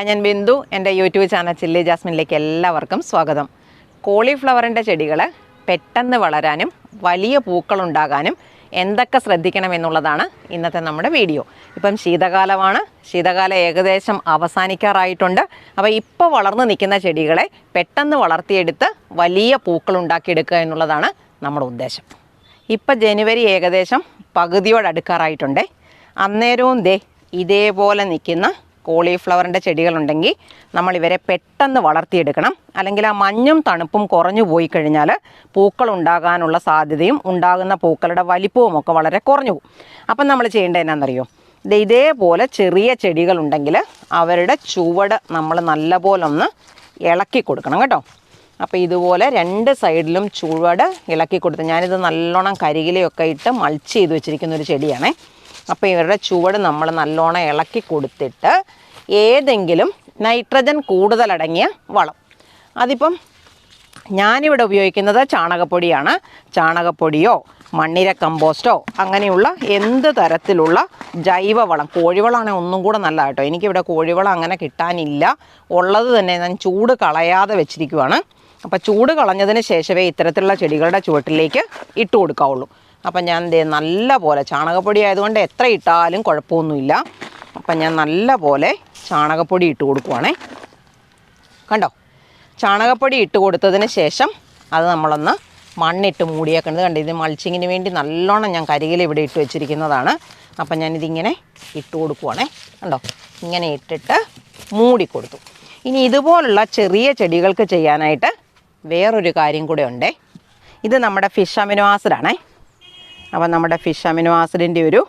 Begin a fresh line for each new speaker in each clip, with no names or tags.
Hi, ഞാൻ ബിന്ദു. എൻ്റെ YouTube channel chilli ജാസ്മിനിലേക്ക് എല്ലാവർക്കും സ്വാഗതം. കോളിഫ്ലവറിൻ്റെ ചെടികൾ പെട്ടെന്ന് വളരാനും വലിയ പൂക്കളുണ്ടാകാനും എന്തൊക്കെ ശ്രദ്ധിക്കണം എന്നുള്ളതാണ് ഇന്നത്തെ നമ്മുടെ വീഡിയോ. ഇപ്പം ശീതകാലമാണ്, ശീതകാലം ഏകദേശം അവസാനിക്കാറായിട്ടുണ്ട്. അപ്പോൾ ഇപ്പോൾ വളർന്നു നിൽക്കുന്ന ചെടികളെ പെട്ടെന്ന് വളർത്തിയെടുത്ത് വലിയ പൂക്കളുണ്ടാക്കിയെടുക്കുക എന്നുള്ളതാണ് നമ്മുടെ ഉദ്ദേശം. ഇപ്പം ജനുവരി ഏകദേശം പകുതിയോടടുക്കാറായിട്ടുണ്ട്. അന്നേരവും ഇതേപോലെ നിൽക്കുന്ന കോളിഫ്ലവറിൻ്റെ ചെടികളുണ്ടെങ്കിൽ നമ്മളിവരെ പെട്ടെന്ന് വളർത്തിയെടുക്കണം. അല്ലെങ്കിൽ ആ മഞ്ഞും തണുപ്പും കുറഞ്ഞു പോയി കഴിഞ്ഞാൽ പൂക്കൾ ഉണ്ടാകാനുള്ള സാധ്യതയും ഉണ്ടാകുന്ന പൂക്കളുടെ വലിപ്പവും ഒക്കെ വളരെ കുറഞ്ഞു പോകും. അപ്പം നമ്മൾ ചെയ്യേണ്ടത് എന്നാണെന്നറിയോ, ഇതേപോലെ ചെറിയ ചെടികളുണ്ടെങ്കിൽ അവരുടെ ചുവട് നമ്മൾ നല്ലപോലെ ഒന്ന് ഇളക്കി കൊടുക്കണം കേട്ടോ. അപ്പോൾ ഇതുപോലെ രണ്ട് സൈഡിലും ചുവട് ഇളക്കി കൊടുത്ത്, ഞാനിത് നല്ലോണം കരികിലയൊക്കെ ഇട്ട് മൾച്ച് ചെയ്ത് വെച്ചിരിക്കുന്ന ഒരു ചെടിയാണേ. അപ്പോൾ ഇവരുടെ ചുവട് നമ്മൾ നല്ലോണം ഇളക്കി കൊടുത്തിട്ട് ഏതെങ്കിലും നൈട്രജൻ കൂടുതലടങ്ങിയ വളം, അതിപ്പം ഞാനിവിടെ ഉപയോഗിക്കുന്നത് ചാണകപ്പൊടിയാണ്. ചാണകപ്പൊടിയോ മണ്ണിര കമ്പോസ്റ്റോ അങ്ങനെയുള്ള എന്ത് തരത്തിലുള്ള ജൈവവളം, കോഴിവളമാണെങ്കിൽ ഒന്നും കൂടെ നല്ല കേട്ടോ. എനിക്കിവിടെ കോഴിവളം അങ്ങനെ കിട്ടാനില്ല, ഉള്ളത് തന്നെ ഞാൻ ചൂട് കളയാതെ വെച്ചിരിക്കുവാണ്. അപ്പോൾ ചൂട് കളഞ്ഞതിന് ശേഷമേ ഇത്തരത്തിലുള്ള ചെടികളുടെ ചുവട്ടിലേക്ക് ഇട്ട് കൊടുക്കാവുള്ളൂ. അപ്പം ഞാൻ നല്ല പോലെ, ചാണകപ്പൊടി ആയതുകൊണ്ട് എത്ര ഇട്ടാലും കുഴപ്പമൊന്നുമില്ല. അപ്പം ഞാൻ നല്ല പോലെ ചാണകപ്പൊടി ഇട്ട് കൊടുക്കുവാണേ. കണ്ടോ, ചാണകപ്പൊടി ഇട്ട് കൊടുത്തതിന് ശേഷം അത് നമ്മളൊന്ന് മണ്ണിട്ട് മൂടിയേക്കുന്നത് കണ്ടോ. ഇത് മൾച്ചിങ്ങിന് വേണ്ടി നല്ലോണം ഞാൻ കരികിൽ ഇവിടെ ഇട്ട് വെച്ചിരിക്കുന്നതാണ്. അപ്പം ഞാനിതിങ്ങനെ ഇട്ട് കൊടുക്കുവാണേ. കണ്ടോ, ഇങ്ങനെ ഇട്ടിട്ട് മൂടിക്കൊടുത്തു. ഇനി ഇതുപോലുള്ള ചെറിയ ചെടികൾക്ക് ചെയ്യാനായിട്ട് വേറൊരു കാര്യം കൂടെ ഉണ്ടേ. ഇത് നമ്മുടെ ഫിഷ് അമിനോ ആസിഡാണേ. അപ്പം നമ്മുടെ ഫിഷ് അമിനോ ആസിഡിൻ്റെ ഒരു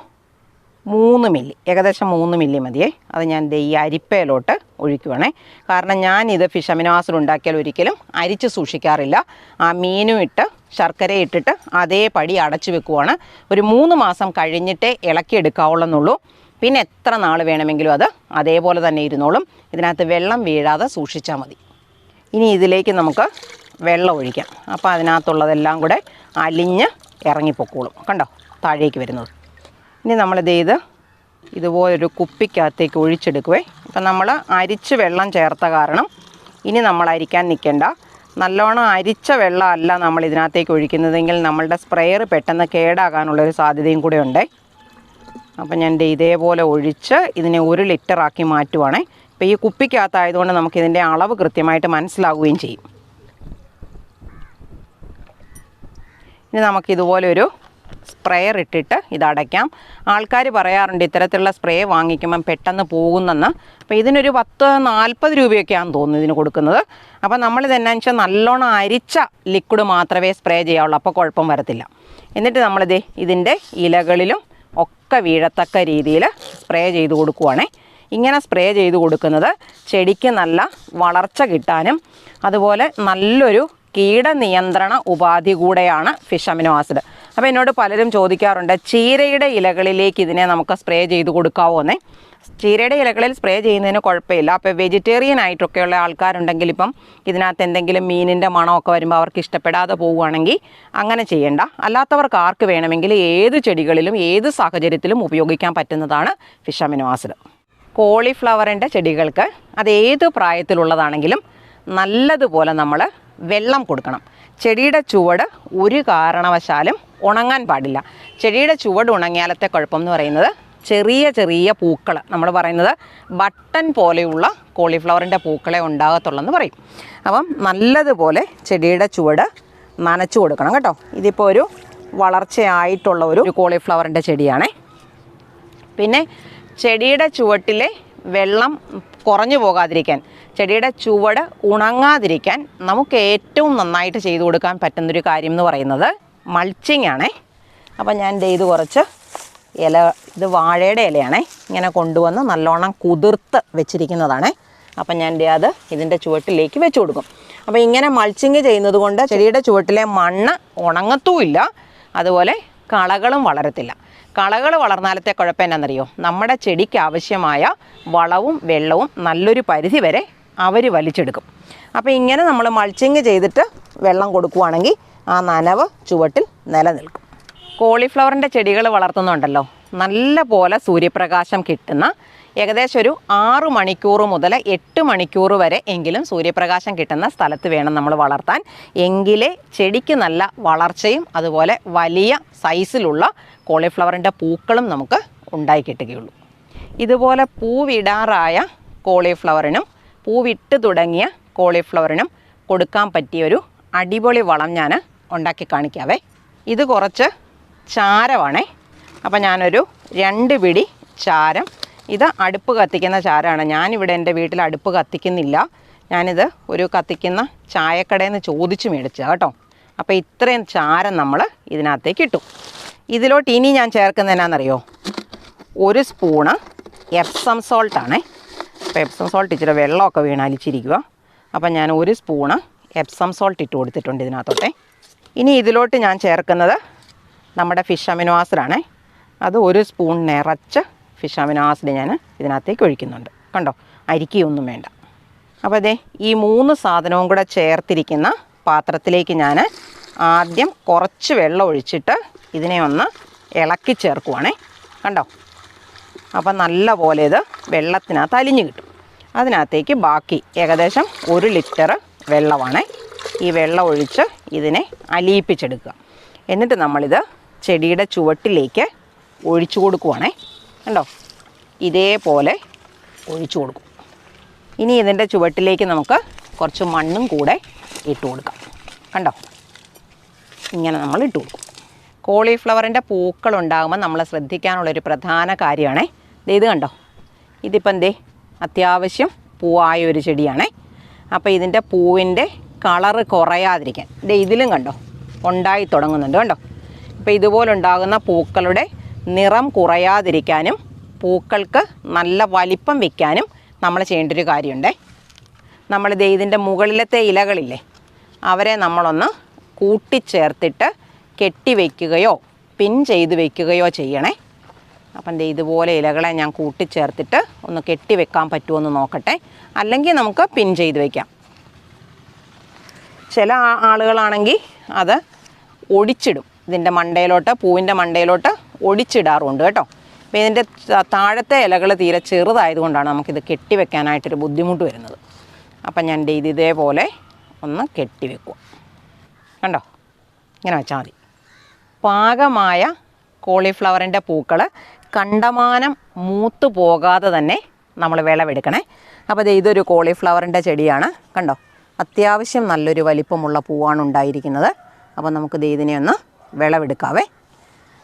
3 മില്ലി, ഏകദേശം 3 മില്ലി മതിയേ. അത് ഞാൻ ഈ അരിപ്പയിലോട്ട് ഒഴിക്കുവാണേ. കാരണം ഞാനിത് ഫിഷ് അമിനോ ആസിഡ് ഉണ്ടാക്കിയാൽ ഒരിക്കലും അരിച്ച് സൂക്ഷിക്കാറില്ല. ആ മീനും ഇട്ട് ശർക്കര ഇട്ടിട്ട് അതേപടി അടച്ചു വെക്കുവാണ്. ഒരു 3 മാസം കഴിഞ്ഞിട്ടേ ഇളക്കിയെടുക്കാവുള്ളെന്നുള്ളൂ. പിന്നെ എത്ര നാൾ വേണമെങ്കിലും അത് അതേപോലെ തന്നെ ഇരുന്നോളും. ഇതിനകത്ത് വെള്ളം വീഴാതെ സൂക്ഷിച്ചാൽ മതി. ഇനി ഇതിലേക്ക് നമുക്ക് വെള്ളം ഒഴിക്കാം. അപ്പോൾ അതിനകത്തുള്ളതെല്ലാം കൂടെ അലിഞ്ഞ് ഇറങ്ങിപ്പൊക്കോളും. കണ്ടോ, താഴേക്ക് വരുന്നത്. ഇനി നമ്മളിത് ഇതുപോലൊരു കുപ്പിക്കകത്തേക്ക് ഒഴിച്ചെടുക്കുവേ. അപ്പം നമ്മൾ അരിച്ച് വെള്ളം ചേർത്ത കാരണം ഇനി നമ്മൾ അരിക്കാൻ നിൽക്കേണ്ട. നല്ലോണം അരിച്ച വെള്ളമല്ല നമ്മൾ ഇതിനകത്തേക്ക് ഒഴിക്കുന്നതെങ്കിൽ നമ്മളുടെ സ്പ്രെയർ പെട്ടെന്ന് കേടാകാനുള്ളൊരു സാധ്യതയും കൂടെ ഉണ്ട്. അപ്പം ഞാൻ ഇതേപോലെ ഒഴിച്ച് ഇതിനെ 1 ലിറ്ററാക്കി മാറ്റുവാണേ. അപ്പോൾ ഈ കുപ്പിക്കകത്തായതുകൊണ്ട് നമുക്കിതിൻ്റെ അളവ് കൃത്യമായിട്ട് മനസ്സിലാവുകയും ചെയ്യും. ഇനി നമുക്കിതുപോലെ ഒരു സ്പ്രെയർ ഇട്ടിട്ട് ഇതടയ്ക്കാം. ആൾക്കാർ പറയാറുണ്ട് ഇത്തരത്തിലുള്ള സ്പ്രേ വാങ്ങിക്കുമ്പം പെട്ടെന്ന് പോകുന്നെന്ന്. അപ്പോൾ ഇതിനൊരു 40 രൂപയൊക്കെയാണെന്ന് തോന്നുന്നു ഇതിന് കൊടുക്കുന്നത്. അപ്പോൾ നമ്മളിതെന്നാന്ന് വെച്ചാൽ നല്ലോണം അരിച്ച ലിക്വിഡ് മാത്രമേ സ്പ്രേ ചെയ്യാവുള്ളൂ, അപ്പോൾ കുഴപ്പം വരത്തില്ല. എന്നിട്ട് നമ്മളിത് ഇതിൻ്റെ ഇലകളിലും ഒക്കെ വീഴത്തക്ക രീതിയിൽ സ്പ്രേ ചെയ്ത് കൊടുക്കുവാണേ. ഇങ്ങനെ സ്പ്രേ ചെയ്ത് കൊടുക്കുന്നത് ചെടിക്ക് നല്ല വളർച്ച കിട്ടാനും അതുപോലെ നല്ലൊരു കീടനിയന്ത്രണ ഉപാധി കൂടെയാണ് ഫിഷ് അമിനോ ആസിഡ്. അപ്പോൾ എന്നോട് പലരും ചോദിക്കാറുണ്ട്, ചീരയുടെ ഇലകളിലേക്ക് ഇതിനെ നമുക്ക് സ്പ്രേ ചെയ്ത് കൊടുക്കാവോ എന്നേ. ചീരയുടെ ഇലകളിൽ സ്പ്രേ ചെയ്യുന്നതിന് കുഴപ്പമില്ല. അപ്പോൾ വെജിറ്റേറിയൻ ആയിട്ടൊക്കെയുള്ള ആൾക്കാരുണ്ടെങ്കിൽ ഇപ്പം ഇതിനകത്ത് എന്തെങ്കിലും മീനിൻ്റെ മണമൊക്കെ വരുമ്പോൾ അവർക്ക് ഇഷ്ടപ്പെടാതെ പോവുകയാണെങ്കിൽ അങ്ങനെ ചെയ്യേണ്ട. അല്ലാത്തവർക്ക് ആർക്ക് വേണമെങ്കിൽ ഏത് ചെടികളിലും ഏത് സാഹചര്യത്തിലും ഉപയോഗിക്കാൻ പറ്റുന്നതാണ് ഫിഷ് അമിനോ ആസിഡ്. കോളിഫ്ലവറിൻ്റെ ചെടികൾക്ക് അത് ഏത് പ്രായത്തിലുള്ളതാണെങ്കിലും നല്ലതുപോലെ നമ്മൾ വെള്ളം കൊടുക്കണം. ചെടിയുടെ ചുവട് ഒരു കാരണവശാലും ഉണങ്ങാൻ പാടില്ല. ചെടിയുടെ ചുവട് ഉണങ്ങിയാലത്തെ കുഴപ്പം എന്ന് പറയുന്നത് ചെറിയ ചെറിയ പൂക്കൾ, നമ്മൾ പറയുന്നത് ബട്ടൺ പോലെയുള്ള കോളിഫ്ലവറിൻ്റെ പൂക്കളെ ഉണ്ടാകത്തുള്ളെന്ന് പറയും. അപ്പം നല്ലതുപോലെ ചെടിയുടെ ചുവട് നനച്ചു കൊടുക്കണം കേട്ടോ. ഇതിപ്പോൾ ഒരു വളർച്ചയായിട്ടുള്ള ഒരു കോളിഫ്ലവറിൻ്റെ ചെടിയാണേ. പിന്നെ ചെടിയുടെ ചുവട്ടിലെ വെള്ളം കുറഞ്ഞു പോകാതിരിക്കാൻ, ചെടിയുടെ ചുവട് ഉണങ്ങാതിരിക്കാൻ നമുക്ക് ഏറ്റവും നന്നായിട്ട് ചെയ്തു കൊടുക്കാൻ പറ്റുന്നൊരു കാര്യം എന്ന് പറയുന്നത് മൾച്ചിങ് ആണേ. അപ്പം ഞാൻ ഇത് കുറച്ച് ഇല, ഇത് വാഴയുടെ ഇലയാണേ, ഇങ്ങനെ കൊണ്ടുവന്ന് നല്ലോണം കുതിർത്ത് വെച്ചിരിക്കുന്നതാണേ. അപ്പം ഞാൻ അത് ഇതിൻ്റെ ചുവട്ടിലേക്ക് വെച്ച് കൊടുക്കും. അപ്പോൾ ഇങ്ങനെ മൾച്ചിങ് ചെയ്യുന്നത് കൊണ്ട് ചെടിയുടെ ചുവട്ടിലെ മണ്ണ് ഉണങ്ങത്തുമില്ല, അതുപോലെ കളകളും വളരത്തില്ല. കളകൾ വളർന്നാലത്തെ കുഴപ്പം എന്നാണെന്നറിയോ, നമ്മുടെ ചെടിക്ക് ആവശ്യമായ വളവും വെള്ളവും നല്ലൊരു പരിധി വരെ അവർ വലിച്ചെടുക്കും. അപ്പോൾ ഇങ്ങനെ നമ്മൾ മൾച്ചിങ് ചെയ്തിട്ട് വെള്ളം കൊടുക്കുകയാണെങ്കിൽ ആ നനവ് ചുവട്ടിൽ നിലനിൽക്കും. കോളിഫ്ലവറിൻ്റെ ചെടികൾ വളർത്തുന്നുണ്ടല്ലോ, നല്ല പോലെ സൂര്യപ്രകാശം കിട്ടുന്ന ഏകദേശം ഒരു 6 മണിക്കൂർ മുതൽ 8 മണിക്കൂർ വരെ എങ്കിലും സൂര്യപ്രകാശം കിട്ടുന്ന സ്ഥലത്ത് വേണം നമ്മൾ വളർത്താൻ. എങ്കിലേ ചെടിക്ക് നല്ല വളർച്ചയും അതുപോലെ വലിയ സൈസിലുള്ള കോളിഫ്ലവറിൻ്റെ പൂക്കളും നമുക്ക് ഉണ്ടായി കിട്ടുകയുള്ളൂ. ഇതുപോലെ പൂവിടാറായ കോളിഫ്ലവറിനും പൂവിട്ട് തുടങ്ങിയ കോളിഫ്ലവറിനും കൊടുക്കാൻ പറ്റിയൊരു അടിപൊളി വളം ഞാൻ ഉണ്ടാക്കി കാണിക്കാവേ. ഇത് കുറച്ച് ചാരമാണേ. അപ്പം ഞാനൊരു 2 പിടി ചാരം, ഇത് അടുപ്പ് കത്തിക്കുന്ന ചാരമാണ്. ഞാനിവിടെ എൻ്റെ വീട്ടിൽ അടുപ്പ് കത്തിക്കുന്നില്ല. ഞാനിത് ഒരു കത്തിക്കുന്ന ചായക്കടയിൽ നിന്ന് ചോദിച്ച് മേടിച്ചതാണ് കേട്ടോ. അപ്പോൾ ഇത്രയും ചാരം നമ്മൾ ഇതിനകത്തേക്ക് ഇട്ടു. ഇതിലോട്ട് ഇനി ഞാൻ ചേർക്കുന്നത് എന്നാണെന്നറിയോ? 1 സ്പൂണ് എപ്സം സോൾട്ടാണേ. അപ്പോൾ എപ്സം സോൾട്ട് ഇച്ചിരി വെള്ളമൊക്കെ വീണാലിച്ചിരിക്കുക. അപ്പം ഞാൻ 1 സ്പൂണ് എപ്സം സോൾട്ട് ഇട്ട് കൊടുത്തിട്ടുണ്ട് ഇതിനകത്തോട്ടെ. ഇനി ഇതിലോട്ട് ഞാൻ ചേർക്കുന്നത് നമ്മുടെ ഫിഷ് അമിനോ ആസിഡാണേ. അത് 1 സ്പൂൺ നിറച്ച് ഫിഷ് അമിനോ ആസിഡ് ഞാൻ ഇതിനകത്തേക്ക് ഒഴിക്കുന്നുണ്ട്. കണ്ടോ, അരിക്കൊന്നും വേണ്ട. അപ്പോൾ അതെ, ഈ 3 സാധനവും കൂടെ ചേർത്തിരിക്കുന്ന പാത്രത്തിലേക്ക് ഞാൻ ആദ്യം കുറച്ച് വെള്ളം ഒഴിച്ചിട്ട് ഇതിനെ ഒന്ന് ഇളക്കി ചേർക്കുവാണേ. കണ്ടോ, അപ്പം നല്ല പോലെ ഇത് വെള്ളത്തിനകത്ത് അലിഞ്ഞ് കിട്ടും. അതിനകത്തേക്ക് ബാക്കി ഏകദേശം 1 ലിറ്റർ വെള്ളമാണേ. ഈ വെള്ളം ഒഴിച്ച് ഇതിനെ അലിയിപ്പിച്ചെടുക്കുക. എന്നിട്ട് നമ്മളിത് ചെടിയുടെ ചുവട്ടിലേക്ക് ഒഴിച്ചു കൊടുക്കുവാണേ. കണ്ടോ, ഇതേപോലെ ഒഴിച്ചു കൊടുക്കും. ഇനി ഇതിൻ്റെ ചുവട്ടിലേക്ക് നമുക്ക് കുറച്ച് മണ്ണും കൂടെ ഇട്ട് കൊടുക്കാം. കണ്ടോ, ഇങ്ങനെ നമ്മൾ ഇട്ട് കൊടുക്കും. കോളിഫ്ലവറിൻ്റെ പൂക്കളുണ്ടാകുമ്പോൾ നമ്മൾ ശ്രദ്ധിക്കാനുള്ളൊരു പ്രധാന കാര്യമാണേ. ഇത് കണ്ടോ, ഇതിപ്പം അത്യാവശ്യം പൂവായൊരു ചെടിയാണേ. അപ്പോൾ ഇതിൻ്റെ പൂവിൻ്റെ കളറ് കുറയാതിരിക്കാൻ ഇതിലും കണ്ടോ ഉണ്ടായി തുടങ്ങുന്നുണ്ട്. കണ്ടോ, അപ്പോൾ ഇതുപോലുണ്ടാകുന്ന പൂക്കളുടെ നിറം കുറയാതിരിക്കാനും പൂക്കൾക്ക് നല്ല വലിപ്പം വയ്ക്കാനും നമ്മൾ ചെയ്യേണ്ട ഒരു കാര്യമുണ്ടേ. നമ്മൾ ഇതിൻ്റെ മുകളിലത്തെ ഇലകളില്ലേ, അവരെ നമ്മളൊന്ന് കൂട്ടിച്ചേർത്തിട്ട് കെട്ടി വയ്ക്കുകയോ പിൻ ചെയ്ത് വയ്ക്കുകയോ ചെയ്യണേ. അപ്പം ഇതുപോലെ ഇലകളെ ഞാൻ കൂട്ടിച്ചേർത്തിട്ട് ഒന്ന് കെട്ടി വെക്കാൻ പറ്റുമോ എന്ന് നോക്കട്ടെ. അല്ലെങ്കിൽ നമുക്ക് പിൻ ചെയ്ത് വയ്ക്കാം. ചില ആളുകളാണെങ്കിൽ അത് ഒടിച്ചിടും. ഇതിൻ്റെ മണ്ടയിലോട്ട്, പൂവിൻ്റെ മണ്ടയിലോട്ട് ഒടിച്ചിടാറുണ്ട് കേട്ടോ. അപ്പോൾ ഇതിൻ്റെ താഴത്തെ ഇലകൾ തീരെ ചെറുതായതുകൊണ്ടാണ് നമുക്കിത് കെട്ടി വെക്കാനായിട്ടൊരു ബുദ്ധിമുട്ട് വരുന്നത്. അപ്പം ഞാൻ ഇതേപോലെ ഒന്ന് കെട്ടി വെക്കുക. കണ്ടോ, ഇങ്ങനെ വെച്ചാൽ മതി. പാകമായ കോളിഫ്ലവറിൻ്റെ പൂക്കൾ കണ്ടമാനം മൂത്ത് പോകാതെ തന്നെ നമ്മൾ വിളവെടുക്കണേ. അപ്പോൾ ഇതൊരു കോളിഫ്ലവറിൻ്റെ ചെടിയാണ്. കണ്ടോ, അത്യാവശ്യം നല്ലൊരു വലിപ്പമുള്ള പൂവാണ് ഉണ്ടായിരിക്കുന്നത്. അപ്പോൾ നമുക്ക് ഇതിനെ ഒന്ന് വിളവെടുക്കാവേ.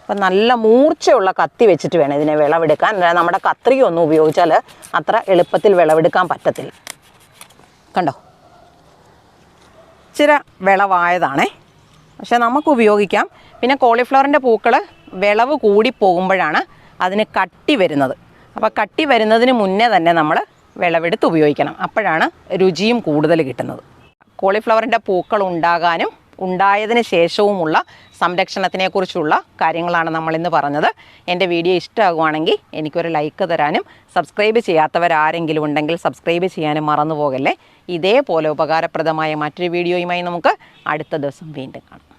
അപ്പം നല്ല മൂർച്ചയുള്ള കത്തി വെച്ചിട്ട് വേണം ഇതിനെ വിളവെടുക്കാൻ. നമ്മുടെ കത്രികയൊന്നും ഉപയോഗിച്ചാൽ അത്ര എളുപ്പത്തിൽ വിളവെടുക്കാൻ പറ്റത്തില്ല. കണ്ടോ, ഇച്ചിരി വിളവായതാണേ, പക്ഷെ നമുക്ക് ഉപയോഗിക്കാം. പിന്നെ കോളിഫ്ലവറിൻ്റെ പൂക്കൾ വിളവ് കൂടി പോകുമ്പോഴാണ് അതിന് കട്ടി വരുന്നത്. അപ്പോൾ കട്ടി വരുന്നതിന് മുന്നേ തന്നെ നമ്മൾ വിളവെടുത്ത് ഉപയോഗിക്കണം. അപ്പോഴാണ് രുചിയും കൂടുതൽ കിട്ടുന്നത്. കോളിഫ്ലവറിൻ്റെ പൂക്കൾ ഉണ്ടാകാനും ഉണ്ടായതിന് ശേഷവുമുള്ള സംരക്ഷണത്തിനെക്കുറിച്ചുള്ള കാര്യങ്ങളാണ് നമ്മളിന്ന് പറഞ്ഞത്. എൻ്റെ വീഡിയോ ഇഷ്ടമാകുവാണെങ്കിൽ എനിക്കൊരു ലൈക്ക് തരാനും സബ്സ്ക്രൈബ് ചെയ്യാത്തവരാരെങ്കിലും ഉണ്ടെങ്കിൽ സബ്സ്ക്രൈബ് ചെയ്യാനും മറന്നു പോകല്ലേ. ഇതേപോലെ ഉപകാരപ്രദമായ മറ്റൊരു വീഡിയോയുമായി നമുക്ക് അടുത്ത ദിവസം വീണ്ടും കാണാം.